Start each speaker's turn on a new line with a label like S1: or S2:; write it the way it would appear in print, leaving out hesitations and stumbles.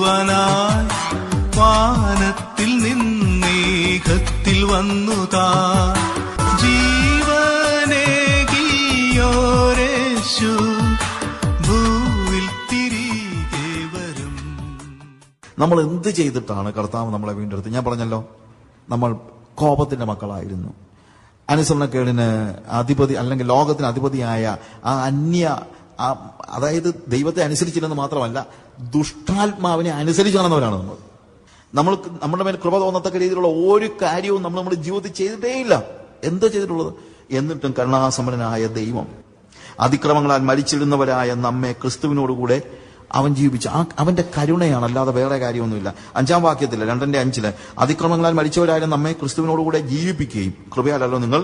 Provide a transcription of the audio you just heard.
S1: രക്ഷിക്കുവാനായി വാനത്തിൽ നിന്നേഹത്തിൽ വന്നു താൻ ജീവനേകിയോരേശു ഭൂവിൽ തിരികെ വരും.
S2: നമ്മൾ എന്ത് ചെയ്തിട്ടാണ് കർത്താവ് നമ്മളെ വീണ്ടെടുത്ത്? ഞാൻ പറഞ്ഞല്ലോ, നമ്മൾ കോപത്തിന്റെ മക്കളായിരുന്നു. അനുസരണക്കേടിന് അധിപതി അല്ലെങ്കിൽ ലോകത്തിന് അധിപതിയായ ആ അതായത് ദൈവത്തെ അനുസരിച്ചില്ലെന്ന് മാത്രമല്ല, ദുഷ്ടാത്മാവിനെ അനുസരിച്ച് നടന്നവരാണ് നമ്മുടെ മേൽ കൃപ തോന്നത്തക്ക രീതിയിലുള്ള ഒരു കാര്യവും നമ്മുടെ ജീവിതത്തിൽ ചെയ്തിട്ടേയില്ല. എന്താ ചെയ്തിട്ടുള്ളത്? എന്നിട്ടും കരുണാസമ്പന്നനായ ദൈവം അതിക്രമങ്ങളാൽ മരിച്ചിടുന്നവരായ നമ്മെ ക്രിസ്തുവിനോടുകൂടെ അവൻ ജീവിപ്പിച്ചു. അവന്റെ കരുണയാണ്, അല്ലാതെ വേറെ കാര്യമൊന്നുമില്ല. 5-ാം വാക്യത്തില് 2:5 അതിക്രമങ്ങളാൽ മരിച്ചവരായ നമ്മെ ക്രിസ്തുവിനോടുകൂടെ ജീവിപ്പിക്കുകയും കൃപയാലല്ലോ നിങ്ങൾ